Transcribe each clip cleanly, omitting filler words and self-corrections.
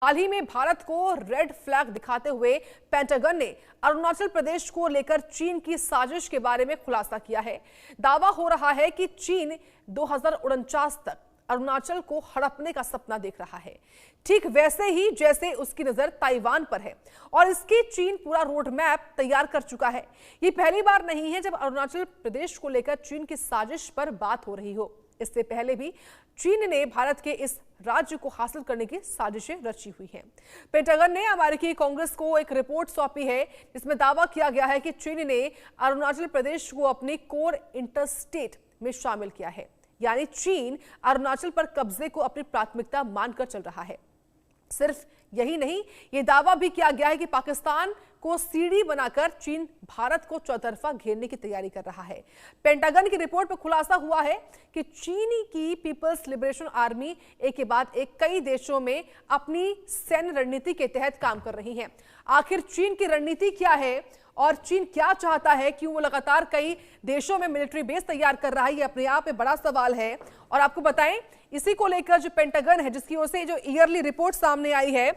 हाल ही में भारत को red flag दिखाते हुए पेंटागन ने अरुणाचल प्रदेश को लेकर चीन की साजिश के बारे में खुलासा किया है। दावा हो रहा है कि चीन 2049 तक अरुणाचल को हड़पने का सपना देख रहा है, ठीक वैसे ही जैसे उसकी नजर ताइवान पर है और इसकी चीन पूरा रोड मैप तैयार कर चुका है। ये पहली बार नहीं है जब अरुणाचल प्रदेश को लेकर चीन की साजिश पर बात हो रही हो। इससे पहले भी चीन ने भारत के इस राज्य को हासिल करने की साजिशें रची हुई हैं। पेंटागन ने अमेरिकी कांग्रेस को एक रिपोर्ट सौंपी है जिसमें दावा किया गया है कि चीन ने अरुणाचल प्रदेश को अपनी कोर इंटरस्टेट में शामिल किया है, यानी चीन अरुणाचल पर कब्जे को अपनी प्राथमिकता मानकर चल रहा है। सिर्फ यही नहीं, यह दावा भी किया गया है कि पाकिस्तान को सीढ़ी बनाकर चीन भारत को चौतरफा घेरने की तैयारी कर रहा है। पेंटागन की रिपोर्ट में खुलासा हुआ है कि चीनी की पीपल्स लिबरेशन आर्मी एक के बाद एक कई देशों में अपनी सैन्य रणनीति के तहत काम कर रही है। आखिर चीन की रणनीति क्या है और चीन क्या चाहता है, क्यों वो लगातार कई देशों में मिलिट्री बेस तैयार कर रहा है, ये अपने आप में बड़ा सवाल है। और आपको बताएं, इसी को लेकर जो पेंटागन है, जिसकी ओर से जो ईयरली रिपोर्ट सामने आई है,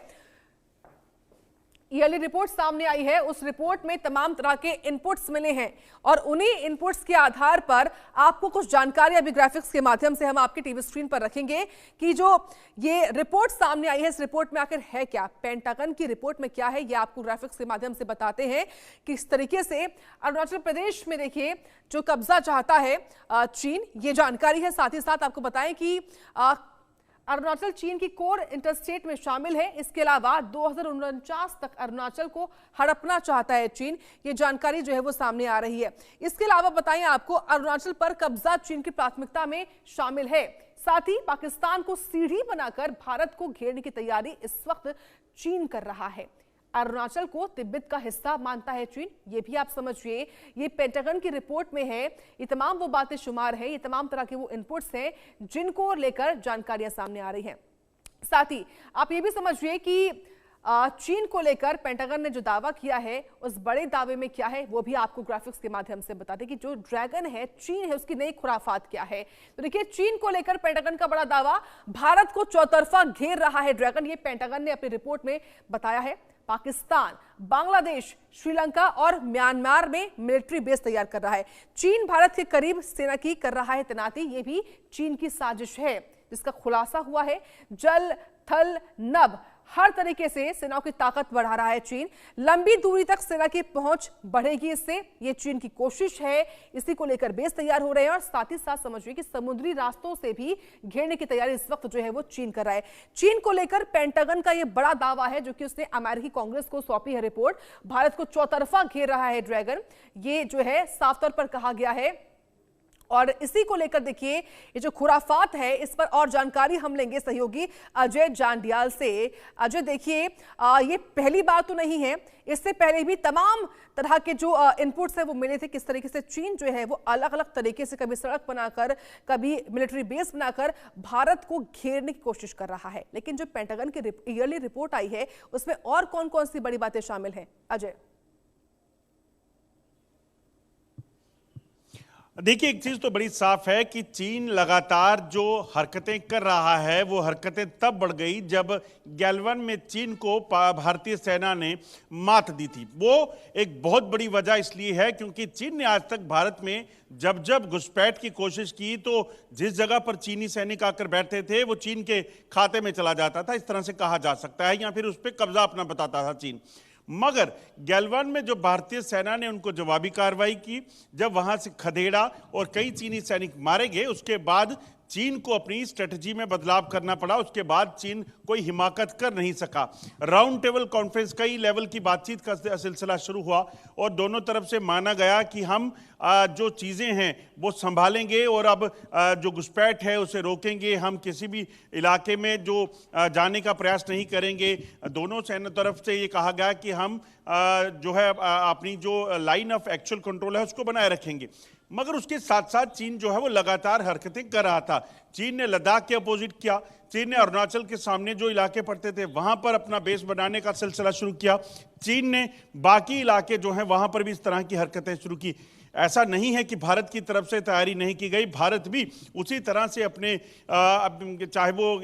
उस रिपोर्ट में तमाम तरह के इनपुट्स मिले हैं और उन्हीं इनपुट्स के आधार पर आपको कुछ जानकारी अभी ग्राफिक्स के माध्यम से हम आपकी टीवी स्क्रीन पर रखेंगे कि जो ये रिपोर्ट सामने आई है, इस रिपोर्ट में आखिर है क्या, पेंटागन की रिपोर्ट में क्या है, ये आपको ग्राफिक्स के माध्यम से बताते हैं कि इस तरीके से अरुणाचल प्रदेश में देखिए जो कब्जा चाहता है चीन, ये जानकारी है। साथ ही साथ आपको बताएं कि अरुणाचल चीन की कोर इंटरस्टेट में शामिल है। इसके अलावा 2049 तक अरुणाचल को हड़पना चाहता है चीन, ये जानकारी जो है वो सामने आ रही है। इसके अलावा बताएं आपको, अरुणाचल पर कब्जा चीन की प्राथमिकता में शामिल है। साथ ही पाकिस्तान को सीढ़ी बनाकर भारत को घेरने की तैयारी इस वक्त चीन कर रहा है। अरुणाचल को तिब्बत का हिस्सा मानता है चीन, ये भी आप समझिए। ये पेंटागन की रिपोर्ट में है, ये तमाम वो बातें शुमार है, ये तमाम तरह के वो इनपुट्स हैं जिनको लेकर जानकारियां सामने आ रही हैं। साथ ही आप ये भी समझिए कि चीन को लेकर पेंटागन ने जो दावा किया है, उस बड़े दावे में क्या है वो भी आपको ग्राफिक्स के माध्यम से बताते कि जो ड्रैगन है, चीन है, उसकी नई खुराफात क्या है। तो देखिए, चीन को लेकर पेंटागन का बड़ा दावा, भारत को चौतरफा घेर रहा है ड्रैगन, ये पेंटागन ने अपनी रिपोर्ट में बताया है। पाकिस्तान, बांग्लादेश, श्रीलंका और म्यांमार में मिलिट्री बेस तैयार कर रहा है। चीन भारत के करीब सेना की कर रहा है तैनाती, ये भी चीन की साजिश है जिसका खुलासा हुआ है। जल, थल, नभ हर तरीके से सेनाओं की ताकत बढ़ा रहा है चीन। लंबी दूरी तक सेना की पहुंच बढ़ेगी इससे, ये चीन की कोशिश है। इसी को लेकर बेस तैयार हो रहे हैं और साथ ही साथ समझिए कि समुद्री रास्तों से भी घेरने की तैयारी इस वक्त जो है वो चीन कर रहा है। चीन को लेकर पेंटागन का ये बड़ा दावा है जो कि उसने अमेरिकी कांग्रेस को सौंपी है रिपोर्ट। भारत को चौतरफा घेर रहा है ड्रैगन, ये जो है साफ तौर पर कहा गया है। और इसी को लेकर देखिए, ये जो खुराफात है, इस पर और जानकारी हम लेंगे सहयोगी अजय जांडियाल से। अजय, देखिए, ये पहली बात तो नहीं है, इससे पहले भी तमाम तरह के जो इनपुट्स है वो मिले थे, किस तरीके से चीन जो है वो अलग अलग तरीके से कभी सड़क बनाकर, कभी मिलिट्री बेस बनाकर भारत को घेरने की कोशिश कर रहा है। लेकिन जो पेंटागन की ईयरली रिपोर्ट आई है, उसमें और कौन कौन सी बड़ी बातें शामिल हैं अजय? देखिए, एक चीज तो बड़ी साफ है कि चीन लगातार जो हरकतें कर रहा है, वो हरकतें तब बढ़ गई जब गैलवन में चीन को भारतीय सेना ने मात दी थी। वो एक बहुत बड़ी वजह इसलिए है क्योंकि चीन ने आज तक भारत में जब जब घुसपैठ की कोशिश की तो जिस जगह पर चीनी सैनिक आकर बैठते थे वो चीन के खाते में चला जाता था, इस तरह से कहा जा सकता है, या फिर उस पर कब्जा अपना बताता था चीन। मगर गैलवन में जो भारतीय सेना ने उनको जवाबी कार्रवाई की, जब वहां से खदेड़ा और कई चीनी सैनिक मारे गए, उसके बाद चीन को अपनी स्ट्रेटजी में बदलाव करना पड़ा। उसके बाद चीन कोई हिमाकत कर नहीं सका। राउंड टेबल कॉन्फ्रेंस, कई लेवल की बातचीत का सिलसिला शुरू हुआ और दोनों तरफ से माना गया कि हम जो चीज़ें हैं वो संभालेंगे और अब जो घुसपैठ है उसे रोकेंगे, हम किसी भी इलाके में जो जाने का प्रयास नहीं करेंगे। दोनों सेना तरफ से ये कहा गया कि हम जो है अपनी जो लाइन ऑफ एक्चुअल कंट्रोल है उसको बनाए रखेंगे। मगर उसके साथ साथ चीन जो है वो लगातार हरकतें कर रहा था। चीन ने लद्दाख के अपोजिट किया, चीन ने अरुणाचल के सामने जो इलाके पड़ते थे वहां पर अपना बेस बनाने का सिलसिला शुरू किया, चीन ने बाकी इलाके जो हैं वहां पर भी इस तरह की हरकतें शुरू की। ऐसा नहीं है कि भारत की तरफ से तैयारी नहीं की गई, भारत भी उसी तरह से अपने चाहे वो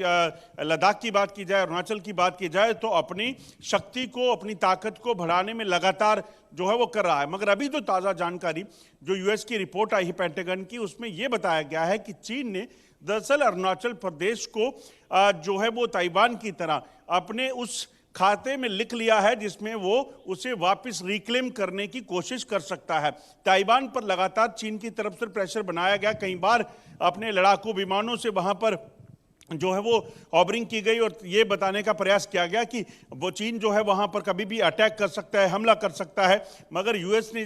लद्दाख की बात की जाए, अरुणाचल की बात की जाए, तो अपनी शक्ति को, अपनी ताकत को बढ़ाने में लगातार जो है वो कर रहा है। मगर अभी जो ताज़ा जानकारी जो यूएस की रिपोर्ट आई है पेंटागन की, उसमें यह बताया गया है कि चीन ने दरअसल अरुणाचल प्रदेश को जो है वो ताइवान की तरह अपने उस खाते में लिख लिया है जिसमें वो उसे वापस रिक्लेम करने की कोशिश कर सकता है। ताइवान पर लगातार चीन की तरफ से प्रेशर बनाया गया, कई बार अपने लड़ाकू विमानों से वहां पर जो है वो ऑबरिंग की गई और ये बताने का प्रयास किया गया कि वो चीन जो है वहाँ पर कभी भी अटैक कर सकता है, हमला कर सकता है। मगर यूएस ने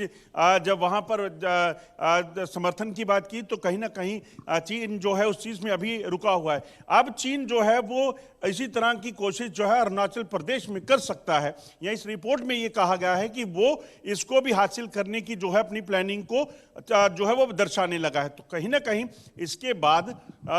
जब वहाँ पर समर्थन की बात की तो कहीं ना कहीं चीन जो है उस चीज़ में अभी रुका हुआ है। अब चीन जो है वो इसी तरह की कोशिश जो है अरुणाचल प्रदेश में कर सकता है। या इस रिपोर्ट में ये कहा गया है कि वो इसको भी हासिल करने की जो है अपनी प्लानिंग को जो है वो दर्शाने लगा है। तो कहीं ना कहीं इसके बाद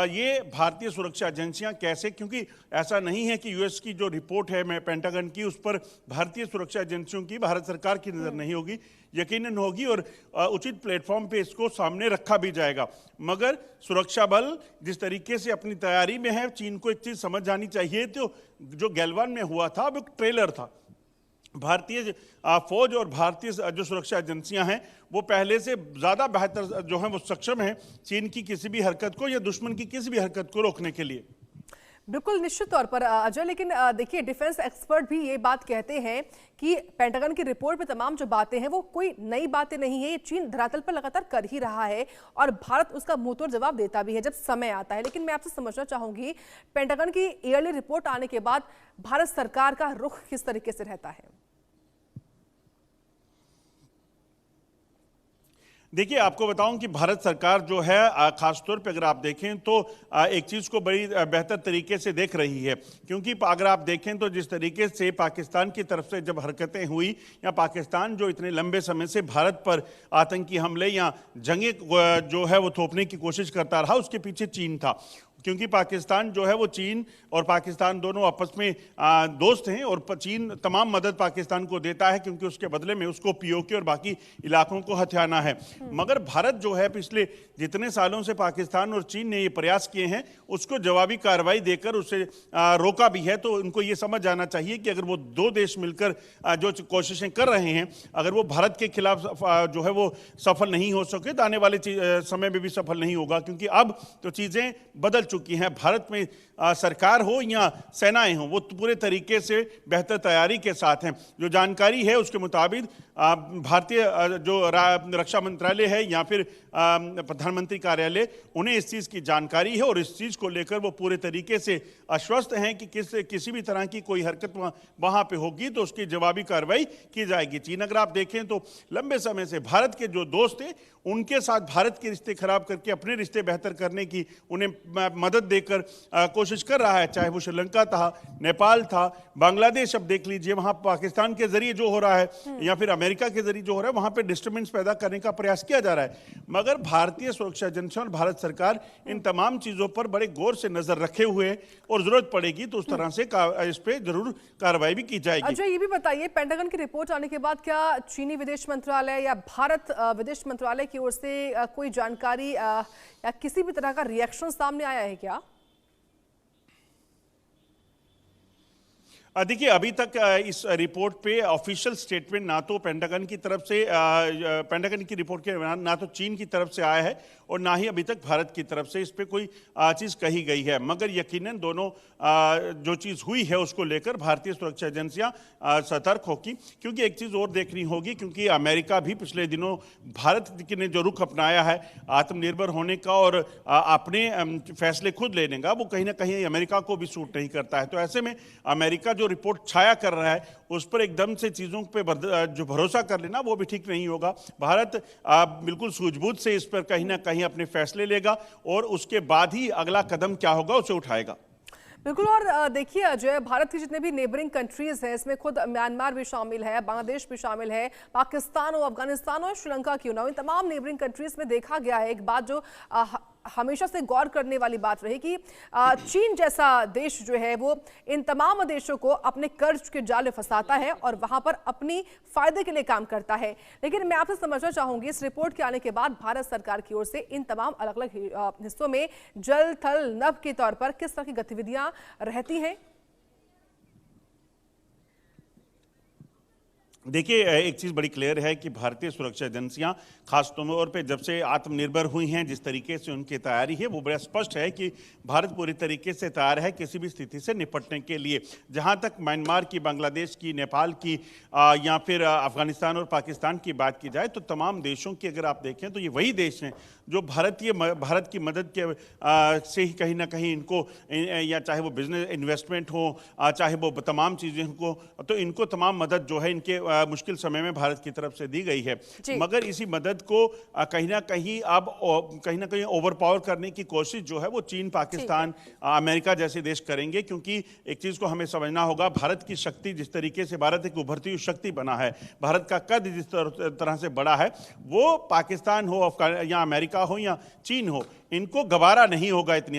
ये भारतीय सुरक्षा एजेंसियां कैसे, क्योंकि ऐसा नहीं है कि यूएस की जो रिपोर्ट है मैं पेंटागन की, उस पर भारतीय सुरक्षा एजेंसियों की, भारत सरकार की नज़र नहीं होगी, यकीनन होगी और उचित प्लेटफॉर्म पे इसको सामने रखा भी जाएगा। मगर सुरक्षा बल जिस तरीके से अपनी तैयारी में है, चीन को एक चीज़ समझ जानी चाहिए, तो जो गैलवान में हुआ था वो एक ट्रेलर था। भारतीय फौज और भारतीय जो सुरक्षा एजेंसियां हैं वो पहले से ज़्यादा बेहतर जो है वो सक्षम है चीन की किसी भी हरकत को या दुश्मन की किसी भी हरकत को रोकने के लिए। बिल्कुल निश्चित तौर पर अजय, लेकिन देखिए डिफेंस एक्सपर्ट भी ये बात कहते हैं कि पेंटागन की रिपोर्ट में तमाम जो बातें हैं वो कोई नई बातें नहीं है, ये चीन धरातल पर लगातार कर ही रहा है और भारत उसका मुंहतोड़ जवाब देता भी है जब समय आता है। लेकिन मैं आपसे समझना चाहूंगी, पेंटागन की ईयरली रिपोर्ट आने के बाद भारत सरकार का रुख किस तरीके से रहता है? देखिए, आपको बताऊं कि भारत सरकार जो है खासतौर पे अगर आप देखें तो एक चीज़ को बड़ी बेहतर तरीके से देख रही है, क्योंकि अगर आप देखें तो जिस तरीके से पाकिस्तान की तरफ से जब हरकतें हुई या पाकिस्तान जो इतने लंबे समय से भारत पर आतंकी हमले या जंगें जो है वो थोपने की कोशिश करता रहा, उसके पीछे चीन था। क्योंकि पाकिस्तान जो है वो चीन और पाकिस्तान दोनों आपस में दोस्त हैं और चीन तमाम मदद पाकिस्तान को देता है क्योंकि उसके बदले में उसको पीओके और बाकी इलाकों को हथियाना है। मगर भारत जो है पिछले जितने सालों से पाकिस्तान और चीन ने ये प्रयास किए हैं उसको जवाबी कार्रवाई देकर उसे रोका भी है। तो उनको ये समझ जाना चाहिए कि अगर वो दो देश मिलकर जो कोशिशें कर रहे हैं, अगर वो भारत के खिलाफ जो है वो सफल नहीं हो सके तो आने वाले समय में भी सफल नहीं होगा, क्योंकि अब तो चीज़ें बदल चुकी हैं। भारत में सरकार हो या सेनाएं हो, वो पूरे तरीके से बेहतर तैयारी के साथ हैं। जो जानकारी है उसके मुताबिक भारतीय जो रक्षा मंत्रालय है या फिर प्रधानमंत्री कार्यालय, उन्हें इस चीज़ की जानकारी है और इस चीज़ को लेकर वो पूरे तरीके से आश्वस्त हैं कि किसी भी तरह की कोई हरकत वहाँ पे होगी तो उसकी जवाबी कार्रवाई की जाएगी। चीन अगर आप देखें तो लंबे समय से भारत के जो दोस्त थे उनके साथ भारत के रिश्ते खराब करके अपने रिश्ते बेहतर करने की उन्हें मदद देकर कोशिश कर रहा है, चाहे वो श्रीलंका था, नेपाल था, बांग्लादेश। अब देख लीजिए वहाँ पाकिस्तान के जरिए जो हो रहा है या फिर अमेरिका के जरिए जो हो रहा है, वहाँ पे डिस्टर्बेंस पैदा करने का प्रयास किया जा रहा है। मगर भारतीय सुरक्षा एजेंसियां और भारत सरकार इन तमाम चीज़ों पर बड़े गौर से नजर रखे हुए हैं और जरूरत पड़ेगी तो उस तरह से इस पर जरूर कार्रवाई भी की जाएगी। अजय, ये भी बताइए, पेंटागन की रिपोर्ट आने के बाद क्या चीनी विदेश मंत्रालय या भारत विदेश मंत्रालय की ओर से कोई जानकारी या किसी भी तरह का रिएक्शन सामने आया है क्या? देखिए, अभी तक इस रिपोर्ट पे ऑफिशियल स्टेटमेंट ना तो पेंटागन की तरफ से पेंटागन की रिपोर्ट के ना तो चीन की तरफ से आया है और ना ही अभी तक भारत की तरफ से इस पे कोई चीज़ कही गई है। मगर यकीनन दोनों जो चीज़ हुई है उसको लेकर भारतीय सुरक्षा एजेंसियां सतर्क होगी, क्योंकि एक चीज़ और देखनी होगी, क्योंकि अमेरिका भी पिछले दिनों भारत ने जो रुख अपनाया है आत्मनिर्भर होने का और अपने फैसले खुद लेने का, वो कहीं ना कहीं अमेरिका को भी सूट नहीं करता है। तो ऐसे में अमेरिका जो रिपोर्ट छाया कर रहा है उस पर एकदम से चीज़ों पे जो भरोसा कर लेना वो भी ठीक नहीं होगा। भारत बिल्कुल सूझबूझ से इस पर कहीं ना कहीं अपने फैसले लेगा और उसके बाद ही अगला कदम क्या होगा उसे उठाएगा। बिल्कुल। और देखिए अजय, भारत की जितने भी नेबरिंग कंट्रीज हैं, इसमें खुद म्यांमार भी शामिल है, बांग्लादेश भी शामिल है, पाकिस्तान और अफगानिस्तान और श्रीलंका क्यों ना हो, इन तमाम नेबरिंग कंट्रीज में देखा गया है एक बात जो हमेशा से गौर करने वाली बात रही कि चीन जैसा देश जो है वो इन तमाम देशों को अपने कर्ज के जाल में फंसाता है और वहां पर अपनी फायदे के लिए काम करता है। लेकिन मैं आपसे समझना चाहूंगी, इस रिपोर्ट के आने के बाद भारत सरकार की ओर से इन तमाम अलग अलग हिस्सों में जल थल नभ के तौर पर किस तरह की गतिविधियां रहती हैं? देखिए, एक चीज़ बड़ी क्लियर है कि भारतीय सुरक्षा एजेंसियां खास तौर पे जब से आत्मनिर्भर हुई हैं, जिस तरीके से उनकी तैयारी है वो बड़ा स्पष्ट है कि भारत पूरी तरीके से तैयार है किसी भी स्थिति से निपटने के लिए। जहां तक म्यांमार की, बांग्लादेश की, नेपाल की या फिर अफगानिस्तान और पाकिस्तान की बात की जाए तो तमाम देशों की अगर आप देखें तो ये वही देश हैं जो भारत की मदद के से ही कहीं ना कहीं इनको या चाहे वो बिजनेस इन्वेस्टमेंट हो, चाहे वो तमाम चीज़ें हो, तो इनको तमाम मदद जो है इनके मुश्किल समय में भारत की तरफ से दी गई है। मगर इसी मदद को कहीं ना कहीं ओवर पावर करने की कोशिश जो है वो चीन, पाकिस्तान, अमेरिका जैसे देश करेंगे। क्योंकि एक चीज़ को हमें समझना होगा, भारत की शक्ति जिस तरीके से, भारत एक उभरती हुई शक्ति बना है, भारत का कद जिस तरह से बड़ा है, वो पाकिस्तान हो या अमेरिका हो या चीन हो, इनको गवारा नहीं होगा इतनी